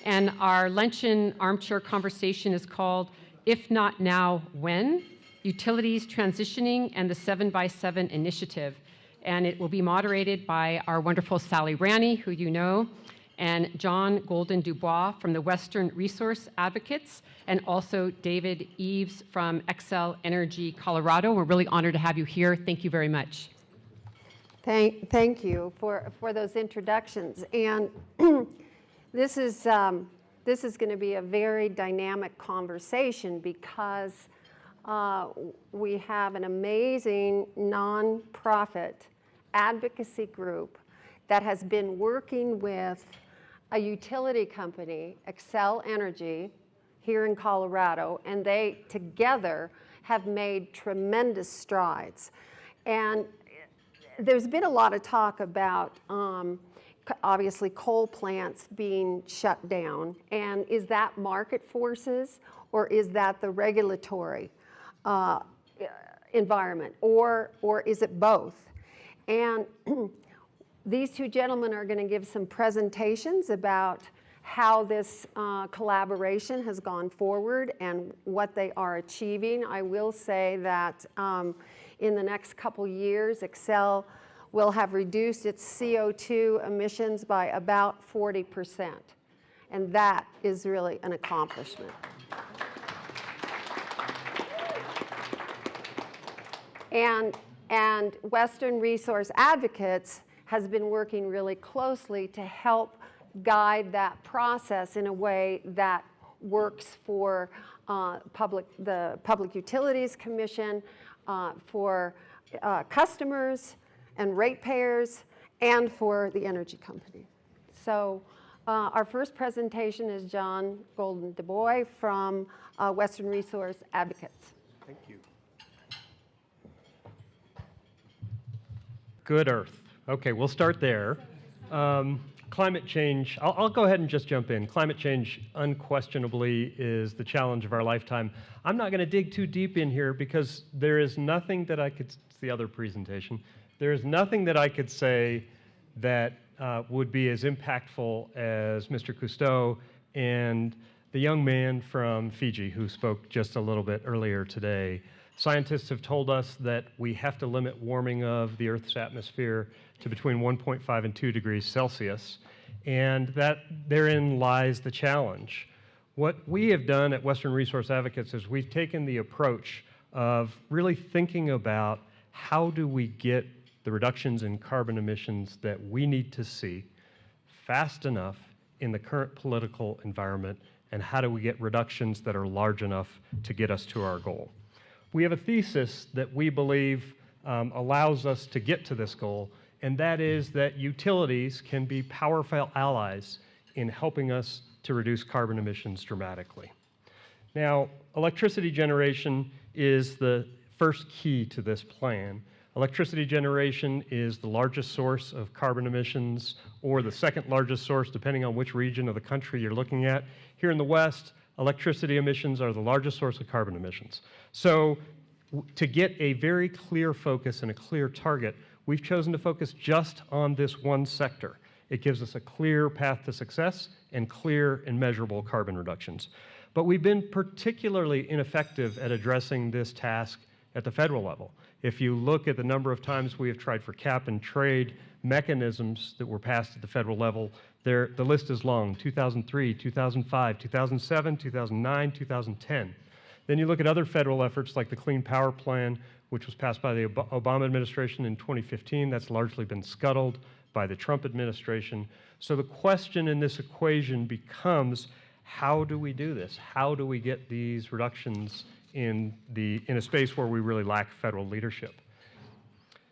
And our luncheon armchair conversation is called If Not Now, When? Utilities Transitioning and the 7x7 Initiative. And it will be moderated by our wonderful Sally Ranney, who you know, and John Goldin-Dubois from the Western Resource Advocates, and also David Eves from Xcel Energy Colorado. We're really honored to have you here. Thank you very much. Thank you for those introductions. And this is going to be a very dynamic conversation because we have an amazing nonprofit advocacy group that has been working with a utility company, Xcel Energy, here in Colorado, and they together have made tremendous strides. And there's been a lot of talk about obviously coal plants being shut down, and is that market forces or is that the regulatory environment, or is it both? And these two gentlemen are going to give some presentations about how this collaboration has gone forward and what they are achieving. I will say that in the next couple years, Xcel will have reduced its CO2 emissions by about 40%. And that is really an accomplishment. And Western Resource Advocates has been working really closely to help guide that process in a way that works for the Public Utilities Commission, for customers and ratepayers, and for the energy company. So our first presentation is John Goldin-Dubois from Western Resource Advocates. Thank you. Good Earth. Okay, we'll start there. Climate change, I'll go ahead and just jump in. Climate change unquestionably is the challenge of our lifetime. I'm not going to dig too deep in here because there is nothing that I could, it's the other presentation, there is nothing that I could say that would be as impactful as Mr. Cousteau and the young man from Fiji who spoke just a little bit earlier today. Scientists have told us that we have to limit warming of the Earth's atmosphere to between 1.5 and 2 degrees Celsius, and that therein lies the challenge. What we have done at Western Resource Advocates is we've taken the approach of really thinking about how do we get the reductions in carbon emissions that we need to see fast enough in the current political environment, and how do we get reductions that are large enough to get us to our goal. We have a thesis that we believe allows us to get to this goal, and that is that utilities can be powerful allies in helping us to reduce carbon emissions dramatically. Now, electricity generation is the first key to this plan. Electricity generation is the largest source of carbon emissions, or the second largest source, depending on which region of the country you're looking at. Here in the West, electricity emissions are the largest source of carbon emissions. So to get a very clear focus and a clear target, we've chosen to focus just on this one sector. It gives us a clear path to success and clear and measurable carbon reductions. But we've been particularly ineffective at addressing this task at the federal level. If you look at the number of times we have tried for cap and trade mechanisms that were passed at the federal level, the list is long: 2003, 2005, 2007, 2009, 2010. Then you look at other federal efforts like the Clean Power Plan, which was passed by the Obama administration in 2015. That's largely been scuttled by the Trump administration. So the question in this equation becomes, how do we do this? How do we get these reductions in a space where we really lack federal leadership?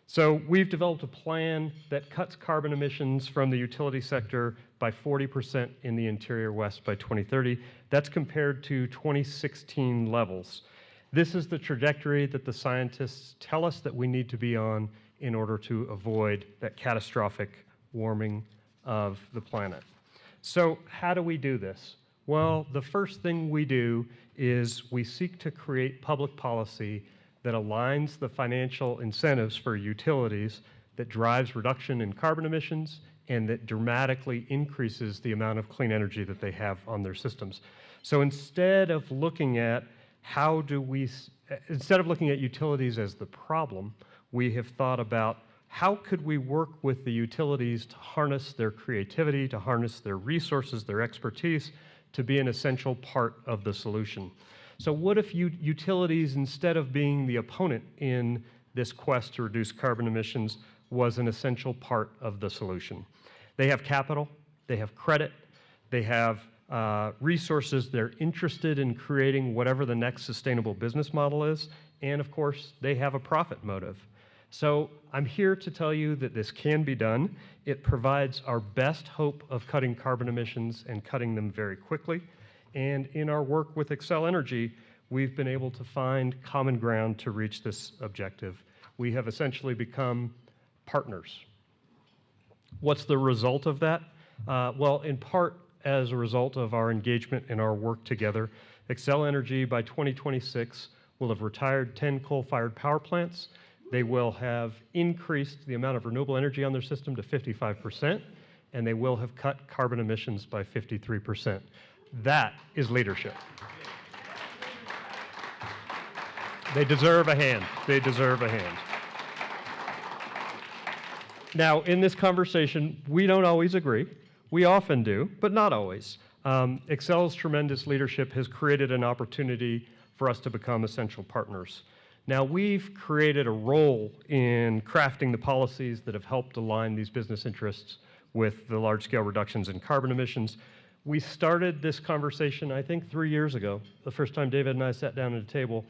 So we've developed a plan that cuts carbon emissions from the utility sector by 40% in the interior West by 2030. That's compared to 2016 levels. This is the trajectory that the scientists tell us that we need to be on in order to avoid that catastrophic warming of the planet. So how do we do this? Well, the first thing we do is we seek to create public policy that aligns the financial incentives for utilities that drives reduction in carbon emissions and that dramatically increases the amount of clean energy that they have on their systems. So instead of looking at instead of looking at utilities as the problem, we have thought about how could we work with the utilities to harness their creativity, to harness their resources, their expertise, to be an essential part of the solution. So what if utilities, instead of being the opponent in this quest to reduce carbon emissions, was an essential part of the solution? They have capital, they have credit, they have resources, they're interested in creating whatever the next sustainable business model is, and of course, they have a profit motive. So I'm here to tell you that this can be done. It provides our best hope of cutting carbon emissions and cutting them very quickly. And in our work with Xcel Energy, we've been able to find common ground to reach this objective. We have essentially become partners. What's the result of that? Well, in part as a result of our engagement and our work together, Xcel Energy by 2026 will have retired 10 coal-fired power plants. They will have increased the amount of renewable energy on their system to 55%, and they will have cut carbon emissions by 53%. That is leadership. They deserve a hand. They deserve a hand. Now, in this conversation, we don't always agree. We often do, but not always. Xcel's tremendous leadership has created an opportunity for us to become essential partners. Now, we've created a role in crafting the policies that have helped align these business interests with the large-scale reductions in carbon emissions. We started this conversation, I think, 3 years ago, the first time David and I sat down at a table,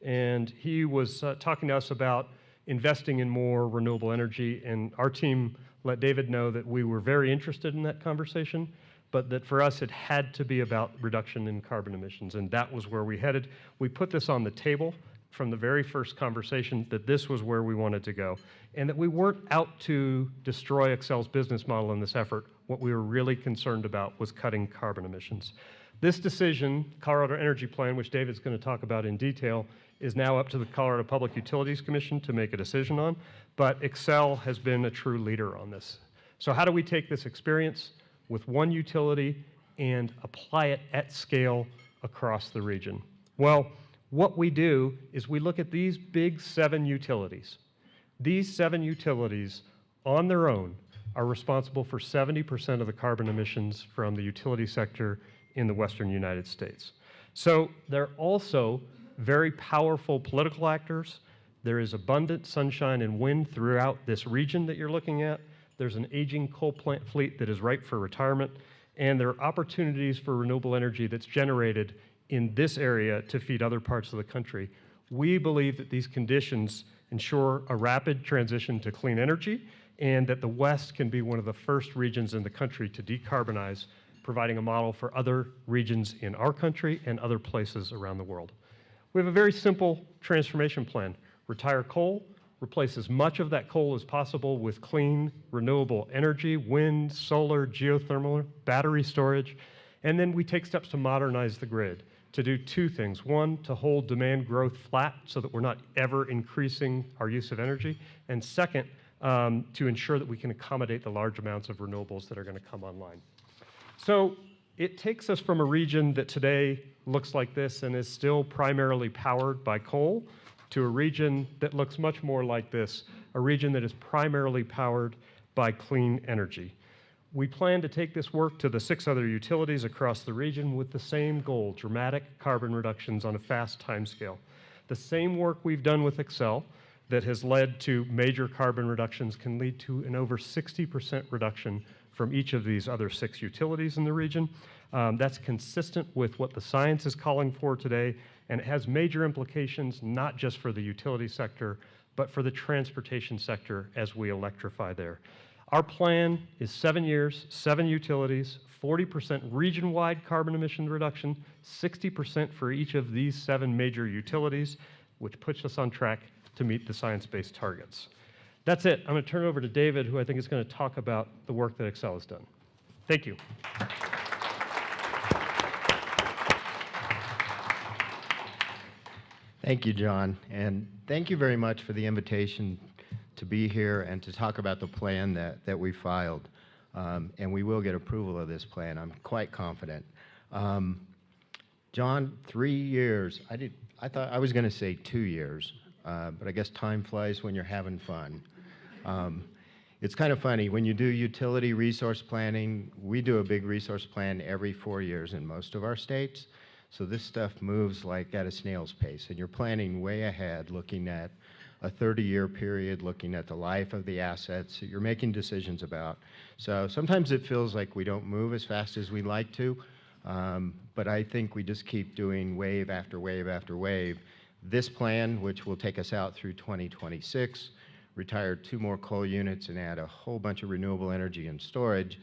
and he was talking to us about investing in more renewable energy, and our team let David know that we were very interested in that conversation, but that for us it had to be about reduction in carbon emissions, and that was where we headed. We put this on the table from the very first conversation that this was where we wanted to go, and that we weren't out to destroy Xcel's business model in this effort. What we were really concerned about was cutting carbon emissions. This decision, Colorado Energy Plan, which David's going to talk about in detail, is now up to the Colorado Public Utilities Commission to make a decision on, but Xcel has been a true leader on this. So how do we take this experience with one utility and apply it at scale across the region? Well, what we do is we look at these big 7 utilities. These 7 utilities on their own are responsible for 70% of the carbon emissions from the utility sector in the western United States. So they're also very powerful political actors. There is abundant sunshine and wind throughout this region that you're looking at. There's an aging coal plant fleet that is ripe for retirement, and there are opportunities for renewable energy that's generated in this area to feed other parts of the country. We believe that these conditions ensure a rapid transition to clean energy, and that the West can be one of the first regions in the country to decarbonize, providing a model for other regions in our country and other places around the world. We have a very simple transformation plan. Retire coal, replace as much of that coal as possible with clean, renewable energy, wind, solar, geothermal, battery storage, and then we take steps to modernize the grid to do 2 things. 1, to hold demand growth flat so that we're not ever increasing our use of energy, and second, to ensure that we can accommodate the large amounts of renewables that are going to come online. So it takes us from a region that today looks like this and is still primarily powered by coal to a region that looks much more like this, a region that is primarily powered by clean energy. We plan to take this work to the 6 other utilities across the region with the same goal, dramatic carbon reductions on a fast timescale. The same work we've done with Xcel that has led to major carbon reductions can lead to an over 60% reduction from each of these other 6 utilities in the region. That's consistent with what the science is calling for today, and it has major implications not just for the utility sector, but for the transportation sector as we electrify there. Our plan is 7 years, 7 utilities, 40% region-wide carbon emission reduction, 60% for each of these 7 major utilities, which puts us on track to meet the science-based targets. That's it. I'm going to turn it over to David, who I think is going to talk about the work that Xcel has done. Thank you. Thank you, John, and thank you very much for the invitation to be here and to talk about the plan that we filed. and we will get approval of this plan. I'm quite confident. John, 3 years. I thought I was going to say 2 years, but I guess time flies when you're having fun. It's kind of funny, when you do utility resource planning, we do a big resource plan every 4 years in most of our states. So this stuff moves like at a snail's pace, and you're planning way ahead, looking at a 30-year period, looking at the life of the assets that you're making decisions about. So sometimes it feels like we don't move as fast as we'd like to, but I think we just keep doing wave after wave after wave. This plan, which will take us out through 2026, retire 2 more coal units and add a whole bunch of renewable energy and storage,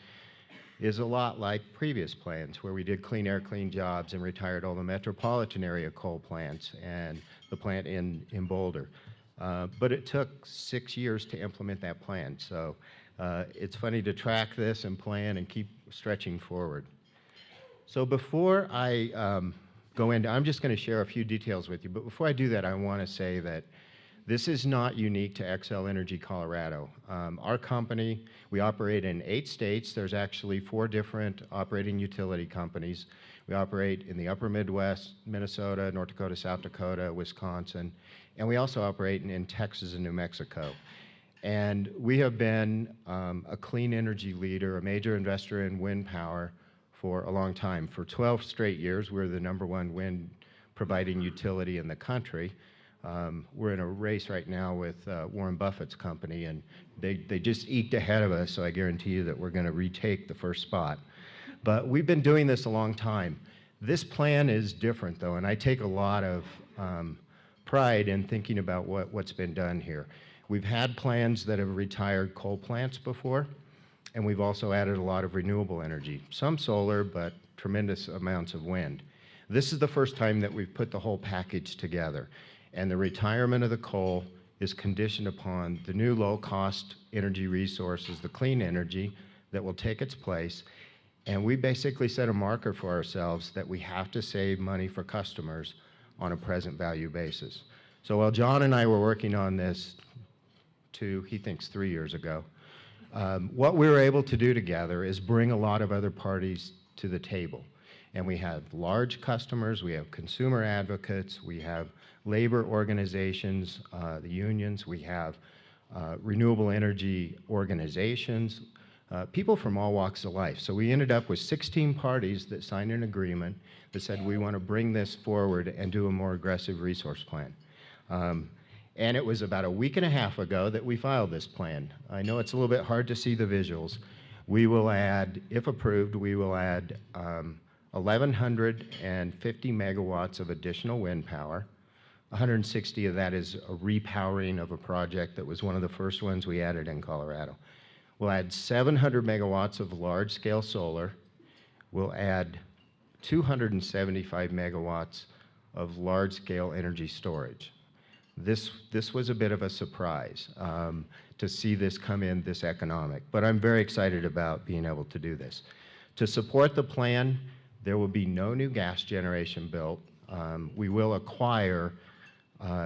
is a lot like previous plans where we did clean air, clean jobs and retired all the metropolitan area coal plants and the plant in Boulder. But it took 6 years to implement that plan. So it's funny to track this and plan and keep stretching forward. So before I go into, I'm just going to share a few details with you, but before I do that, I want to say that this is not unique to Xcel Energy Colorado. Our company, we operate in 8 states. There's actually 4 different operating utility companies. We operate in the upper Midwest, Minnesota, North Dakota, South Dakota, Wisconsin, and we also operate in Texas and New Mexico. And we have been a clean energy leader, a major investor in wind power for a long time. For 12 straight years, we're the #1 wind providing utility in the country. We're in a race right now with Warren Buffett's company, and they just eked ahead of us, so I guarantee you that we're going to retake the first spot. But we've been doing this a long time. This plan is different, though, and I take a lot of pride in thinking about what's been done here. We've had plans that have retired coal plants before, and we've also added a lot of renewable energy, some solar, but tremendous amounts of wind. This is the first time that we've put the whole package together. And the retirement of the coal is conditioned upon the new low-cost energy resources, the clean energy that will take its place. And we basically set a marker for ourselves that we have to save money for customers on a present value basis. So while John and I were working on this he thinks 3 years ago, what we were able to do together is bring a lot of other parties to the table. And we have large customers, we have consumer advocates, we have labor organizations, the unions, we have renewable energy organizations, people from all walks of life. So we ended up with 16 parties that signed an agreement that said we want to bring this forward and do a more aggressive resource plan. And it was about a week and a half ago that we filed this plan. I know it's a little bit hard to see the visuals. We will add, if approved, we will add 1,150 megawatts of additional wind power. 160 of that is a repowering of a project that was one of the first ones we added in Colorado. We'll add 700 megawatts of large-scale solar. We'll add 275 megawatts of large-scale energy storage. This was a bit of a surprise to see this come in this economic, but I'm very excited about being able to do this. To support the plan, there will be no new gas generation built. We will acquire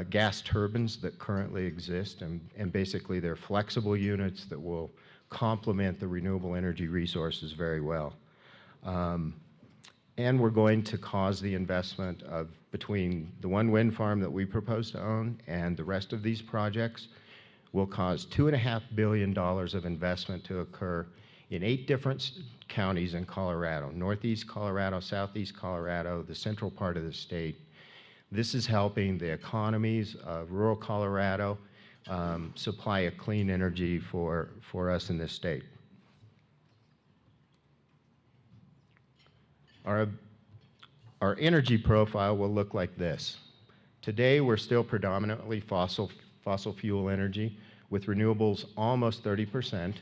gas turbines that currently exist, and basically they're flexible units that will complement the renewable energy resources very well. And we're going to cause the investment of between the one wind farm that we propose to own and the rest of these projects will cause $2.5 billion of investment to occur in 8 different counties in Colorado, Northeast Colorado, Southeast Colorado, the central part of the state. This is helping the economies of rural Colorado supply a clean energy for us in this state. Our energy profile will look like this. Today, we're still predominantly fossil fuel energy, with renewables almost 30%,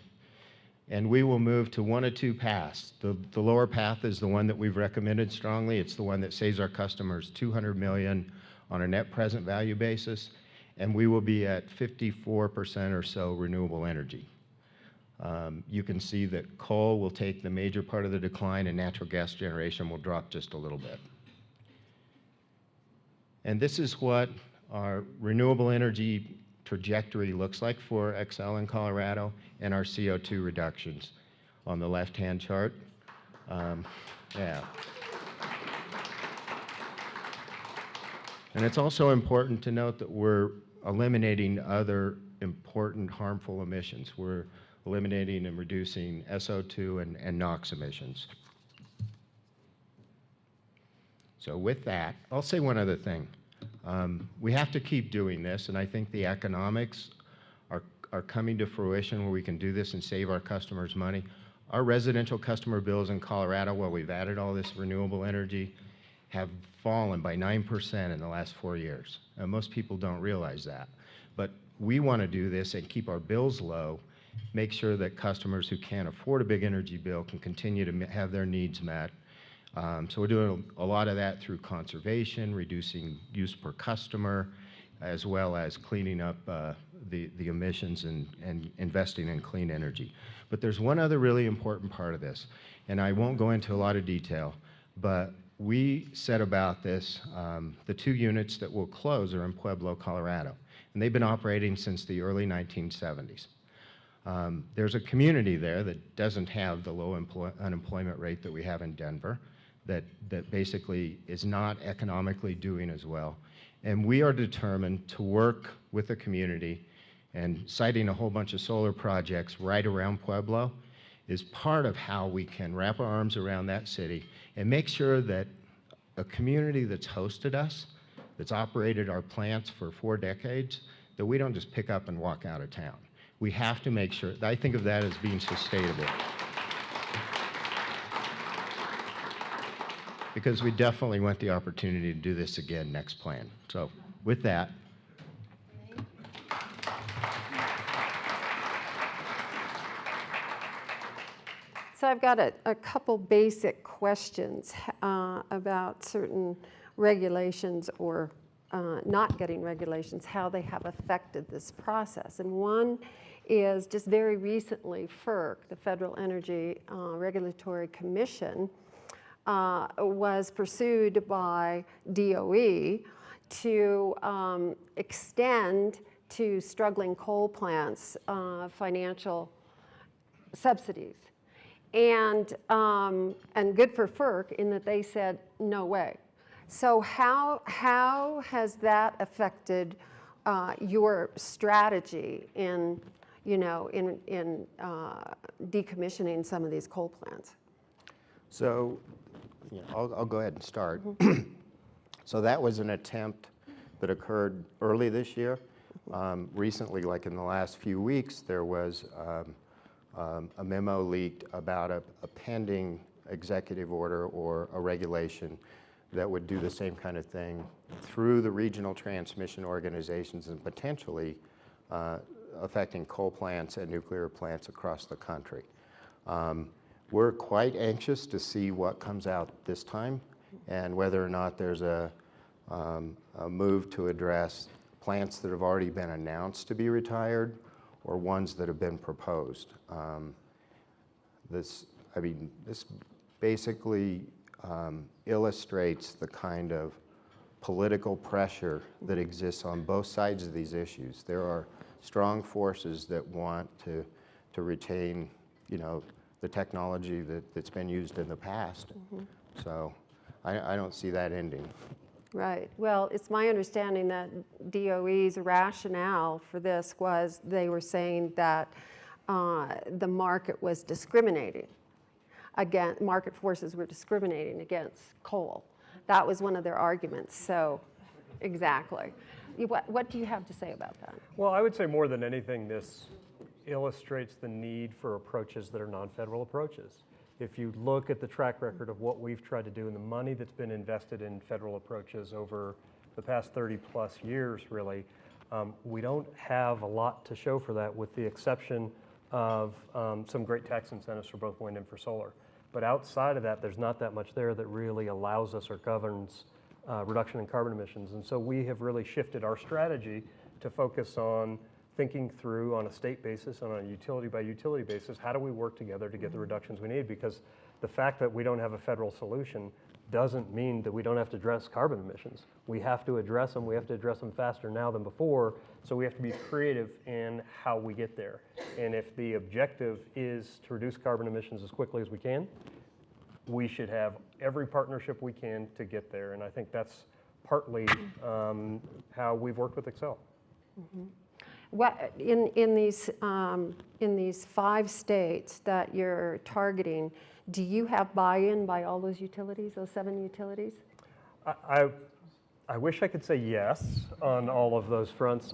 and we will move to one of 2 paths. The lower path is the one that we've recommended strongly. It's the one that saves our customers $200 million on a net present value basis, and we will be at 54% or so renewable energy. You can see that coal will take the major part of the decline and natural gas generation will drop just a little bit. And this is what our renewable energy trajectory looks like for Xcel in Colorado and our CO2 reductions. on the left-hand chart. Yeah. And it's also important to note that we're eliminating other important harmful emissions. We're eliminating and reducing SO2 and NOx emissions. So with that, I'll say one other thing. We have to keep doing this, and I think the economics are coming to fruition where we can do this and save our customers money. Our residential customer bills in Colorado, while we've added all this renewable energy, have fallen by 9% in the last 4 years. And most people don't realize that. But we want to do this and keep our bills low, make sure that customers who can't afford a big energy bill can continue to have their needs met. So we're doing a lot of that through conservation, reducing use per customer, as well as cleaning up the emissions and investing in clean energy. But there's one other really important part of this, and I won't go into a lot of detail, but we said about this, the 2 units that will close are in Pueblo, Colorado, and they've been operating since the early 1970s. There's a community there that doesn't have the low unemployment rate that we have in Denver, that basically is not economically doing as well. And we are determined to work with the community, and siting a whole bunch of solar projects right around Pueblo is part of how we can wrap our arms around that city and make sure that a community that's hosted us, that's operated our plants for 4 decades, that we don't just pick up and walk out of town. We have to make sure, I think of that as being sustainable. Because we definitely want the opportunity to do this again next plan. So with that. So I've got a couple basic questions about certain regulations or not getting regulations, how they have affected this process. And one is just very recently, FERC, the Federal Energy Regulatory Commission, was pursued by DOE to extend to struggling coal plants financial subsidies. And good for FERC in that they said, no way. So how has that affected your strategy in, in decommissioning some of these coal plants? So, I'll go ahead and start. So that was an attempt that occurred early this year. Recently, like in the last few weeks, there was a memo leaked about a pending executive order or a regulation that would do the same kind of thing through the regional transmission organizations and potentially affecting coal plants and nuclear plants across the country. We're quite anxious to see what comes out this time and whether or not there's a move to address plants that have already been announced to be retired or ones that have been proposed. This basically illustrates the kind of political pressure that exists on both sides of these issues. There are strong forces that want to retain, the technology that's been used in the past. So I don't see that ending. Right. Well, it's my understanding that DOE's rationale for this was they were saying that the market was discriminating. Again, market forces were discriminating against coal. That was one of their arguments. So, exactly. What do you have to say about that? Well, I would say more than anything, this illustrates the need for approaches that are non-federal approaches. If you look at the track record of what we've tried to do and the money that's been invested in federal approaches over the past 30 plus years, really, we don't have a lot to show for that with the exception of some great tax incentives for both wind and for solar. But outside of that, there's not that much there that really allows us or governs reduction in carbon emissions. And so we have really shifted our strategy to focus on thinking through on a state basis, on a utility by utility basis, how do we work together to get the reductions we need? Because the fact that we don't have a federal solution doesn't mean that we don't have to address carbon emissions. We have to address them. We have to address them faster now than before. So we have to be creative in how we get there. And if the objective is to reduce carbon emissions as quickly as we can, we should have every partnership we can to get there. And I think that's partly how we've worked with Xcel. What in these 5 states that you're targeting, do you have buy-in by all those utilities, those 7 utilities? I wish I could say yes on all of those fronts.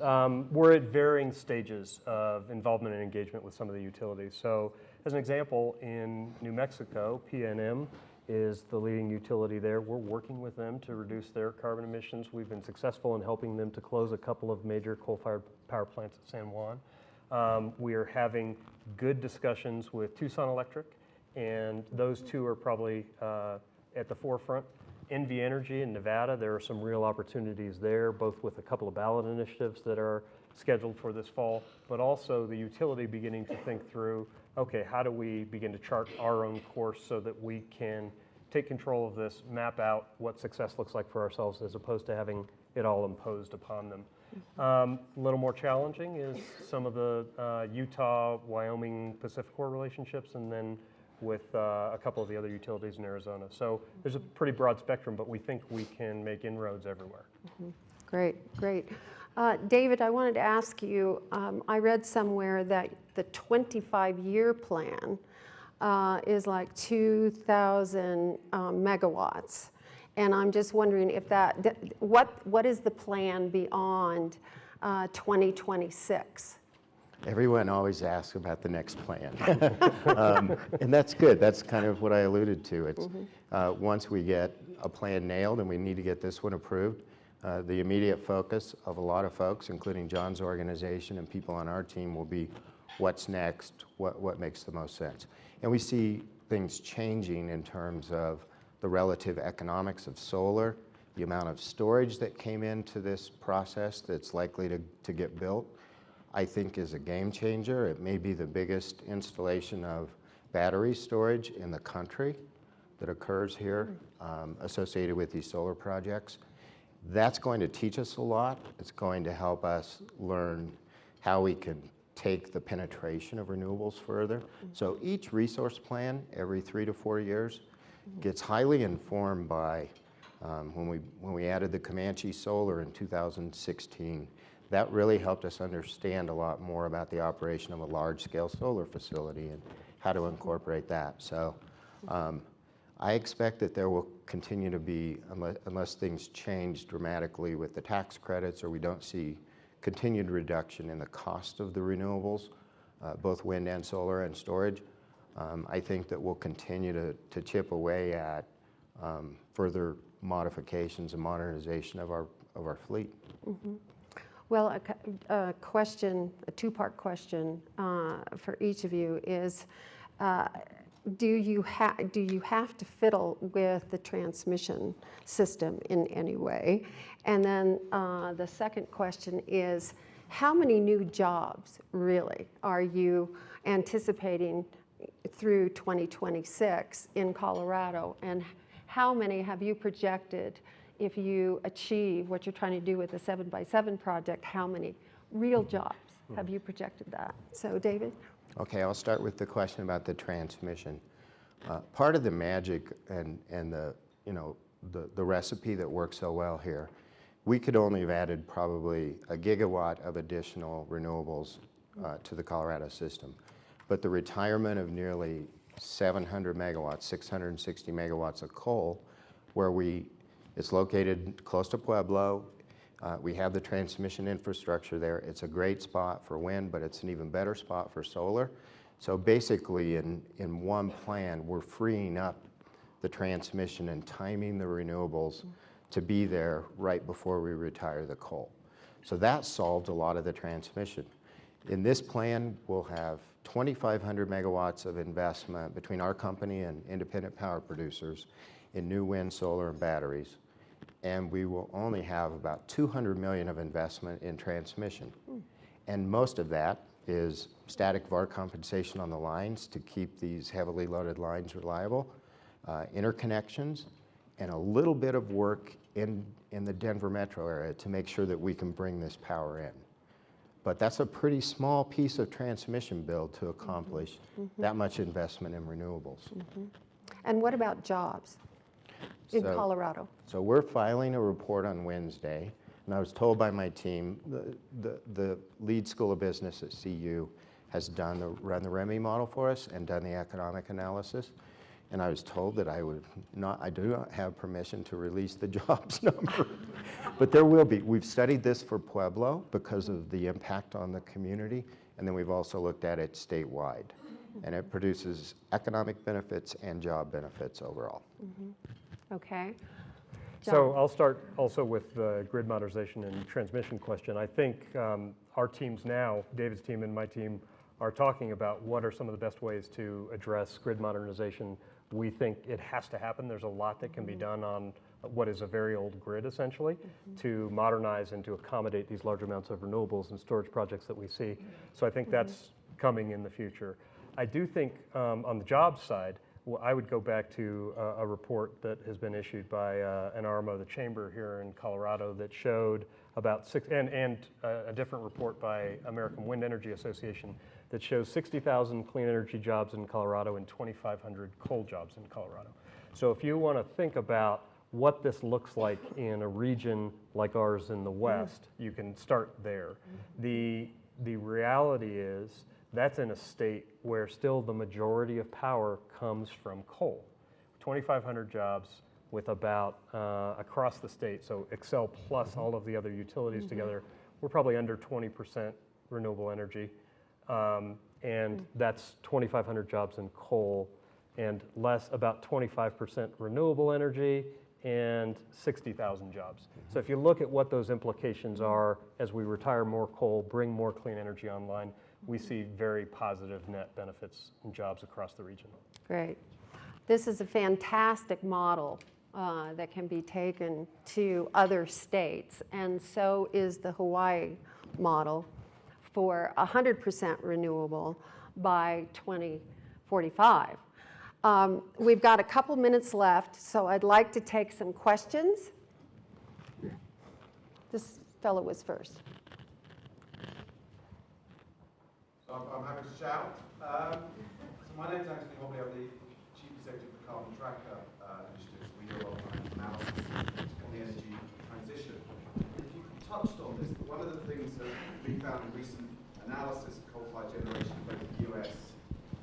We're at varying stages of involvement and engagement with some of the utilities. So as an example, in New Mexico, PNM is the leading utility there. We're working with them to reduce their carbon emissions. We've been successful in helping them to close a couple of major coal-fired power plants at San Juan. We are having good discussions with Tucson Electric, and those two are probably at the forefront. NV Energy in Nevada, there are some real opportunities there, both with a couple of ballot initiatives that are scheduled for this fall, but also the utility beginning to think through, okay, how do we begin to chart our own course so that we can take control of this, map out what success looks like for ourselves as opposed to having it all imposed upon them. A little more challenging is some of the Utah, Wyoming, Pacific-Core relationships, and then with a couple of the other utilities in Arizona. So there's a pretty broad spectrum, but we think we can make inroads everywhere. Great, great. David, I wanted to ask you, I read somewhere that the 25-year plan is like 2,000 megawatts. And I'm just wondering if what is the plan beyond 2026? Everyone always asks about the next plan. And that's good. That's kind of what I alluded to. It's once we get a plan nailed and we need to get this one approved, the immediate focus of a lot of folks, including John's organization and people on our team, will be what's next, what makes the most sense. And we see things changing in terms of the relative economics of solar, the amount of storage that came into this process that's likely to get built, I think is a game changer. It may be the biggest installation of battery storage in the country that occurs here associated with these solar projects. That's going to teach us a lot. It's going to help us learn how we can take the penetration of renewables further. So each resource plan every 3 to 4 years gets highly informed by when we added the Comanche Solar in 2016. That really helped us understand a lot more about the operation of a large-scale solar facility and how to incorporate that. So I expect that there will continue to be, unless things change dramatically with the tax credits or we don't see continued reduction in the cost of the renewables, both wind and solar and storage, I think that we'll continue to chip away at further modifications and modernization of our fleet. Well, a question, a 2-part question for each of you is, do you have to fiddle with the transmission system in any way? And then the second question is, how many new jobs really are you anticipating through 2026 in Colorado? And how many have you projected if you achieve what you're trying to do with the 7x7 project? How many real jobs have you projected that? So, David? Okay, I'll start with the question about the transmission. Part of the magic and the recipe that works so well here, we could only have added probably a gigawatt of additional renewables to the Colorado system. But the retirement of nearly 700 megawatts, 660 megawatts of coal, where it's located close to Pueblo. We have the transmission infrastructure there. It's a great spot for wind, but it's an even better spot for solar. So basically, in one plan, we're freeing up the transmission and timing the renewables to be there right before we retire the coal. So that solved a lot of the transmission. In this plan, we'll have 2,500 megawatts of investment between our company and independent power producers in new wind, solar, and batteries. And we will only have about 200 million of investment in transmission. And most of that is static VAR compensation on the lines to keep these heavily loaded lines reliable, interconnections, and a little bit of work in the Denver metro area to make sure that we can bring this power in. But that's a pretty small piece of transmission build to accomplish that much investment in renewables. And what about jobs in So- Colorado? So we're filing a report on Wednesday, and I was told by my team, the lead school of business at CU has run the Ranney model for us and done the economic analysis. And I was told that I do not have permission to release the jobs number. But there will be. We've studied this for Pueblo because of the impact on the community, and then we've also looked at it statewide. And it produces economic benefits and job benefits overall. Okay. So I'll start also with the grid modernization and transmission question. I think our teams now, David's team and my team, are talking about what are some of the best ways to address grid modernization. We think it has to happen. There's a lot that can be done on what is a very old grid, essentially, to modernize and to accommodate these large amounts of renewables and storage projects that we see. So I think that's coming in the future. I do think on the jobs side, I would go back to a report that has been issued by an arm of the chamber here in Colorado that showed about and a different report by American Wind Energy Association that shows 60,000 clean energy jobs in Colorado and 2,500 coal jobs in Colorado. So if you want to think about what this looks like in a region like ours in the West, you can start there. The reality is that's in a state where still the majority of power comes from coal. 2,500 jobs with about, across the state, so Xcel plus all of the other utilities together, we're probably under 20% renewable energy. And that's 2,500 jobs in coal and less, about 25% renewable energy and 60,000 jobs. So if you look at what those implications are as we retire more coal, bring more clean energy online, we see very positive net benefits and jobs across the region. Great. This is a fantastic model that can be taken to other states, and so is the Hawaii model for 100% renewable by 2045. We've got a couple minutes left, so I'd like to take some questions. This fellow was first. So I'm happy to shout. So my name's Anthony Hobley. I'm the Chief Executive of Carbon Tracker Initiative. We do a lot of analysis on the energy transition. You touched on this, but one of the things that we found in recent analysis of coal-fired generation in both the US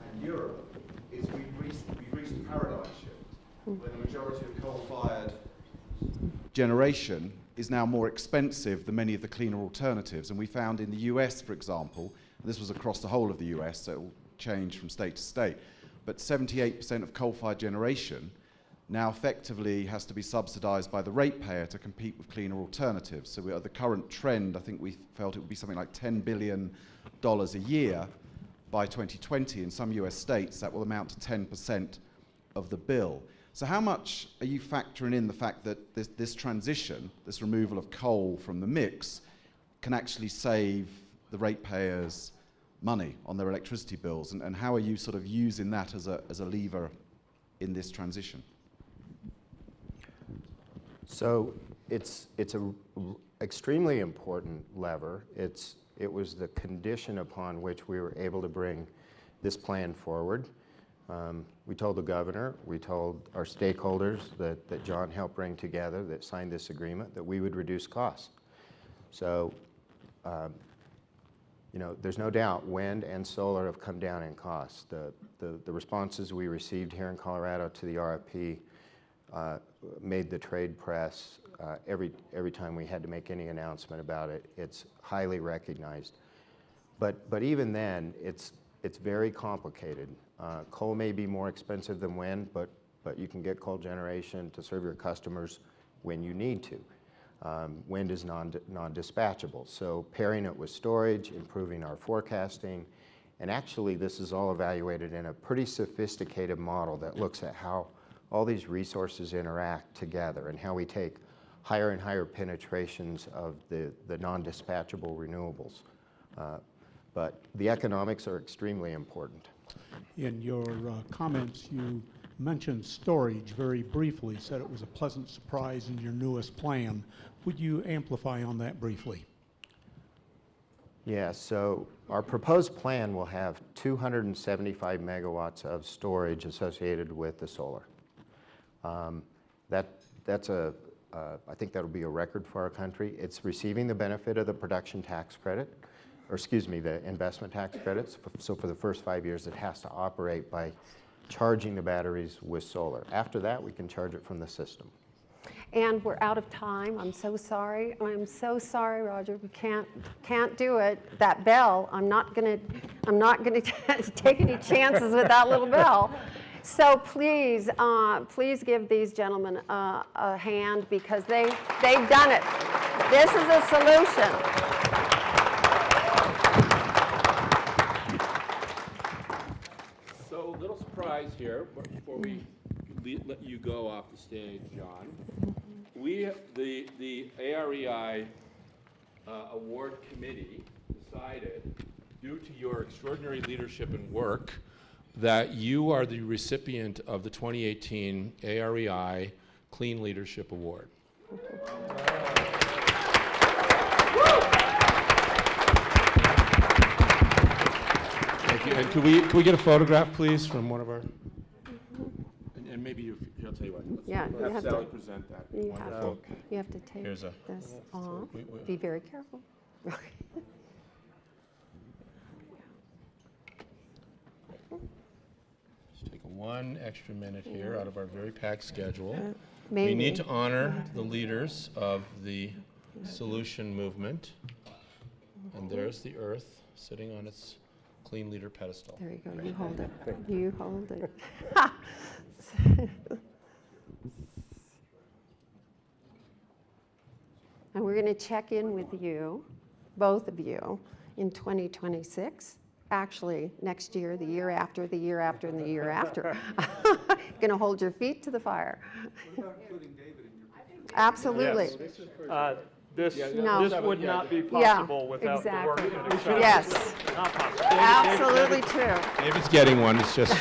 and Europe is we've reached a paradigm shift where the majority of coal-fired generation is now more expensive than many of the cleaner alternatives. And we found in the US, for example, and this was across the whole of the US, so it will change from state to state, but 78% of coal-fired generation now effectively has to be subsidized by the ratepayer to compete with cleaner alternatives. So the current trend, I think we felt it would be something like $10 billion a year by 2020. In some US states, that will amount to 10% of the bill. So how much are you factoring in the fact that this transition, this removal of coal from the mix, can actually save the ratepayers money on their electricity bills? And how are you sort of using that as a lever in this transition? So it's a extremely important lever. It was the condition upon which we were able to bring this plan forward. We told the governor, we told our stakeholders that John helped bring together, that signed this agreement, that we would reduce costs. So, you know, there's no doubt wind and solar have come down in cost. The responses we received here in Colorado to the RFP made the trade press every time we had to make any announcement about it. It's highly recognized. But even then, it's very complicated. Coal may be more expensive than wind, but you can get coal generation to serve your customers when you need to. Wind is non-dispatchable, so pairing it with storage, improving our forecasting, and actually this is all evaluated in a pretty sophisticated model that looks at how all these resources interact together and how we take higher and higher penetrations of the non-dispatchable renewables. But the economics are extremely important. In your comments, you mentioned storage very briefly, said it was a pleasant surprise in your newest plan. Would you amplify on that briefly? Yeah, so our proposed plan will have 275 megawatts of storage associated with the solar. I think that'll be a record for our country. It's receiving the benefit of the production tax credit, or excuse me, the investment tax credits. So for the first 5 years, it has to operate by charging the batteries with solar. After that, we can charge it from the system. And we're out of time. I'm so sorry. I'm so sorry, Roger. We can't do it. That bell, I'm not gonna take any chances with that little bell. So please, please give these gentlemen a hand because they've done it. This is a solution. So a little surprise here before we let you go off the stage, John. The AREI Award Committee decided, due to your extraordinary leadership and work, that you are the recipient of the 2018 AREI Clean Leadership Award. Thank you. And could we get a photograph, please, from one of our? And maybe I'll tell you what. Yeah, you have Sally to. present that. You Wonderful. have to take Here's a- this off. Be very careful. Just take one extra minute here out of our very packed schedule. We Maybe. need to honor the leaders of the solution movement. And there's the Earth sitting on its clean leader pedestal. There you go. You hold it. You hold it. And we're going to check in with you, both of you, in 2026. Actually, next year, the year after, the year after, and the year after. Going to hold your feet to the fire. Absolutely. This No. would not be Yeah, possible without the work exactly. that Xcel. Yes, Not possible. absolutely true. David's getting one. It's just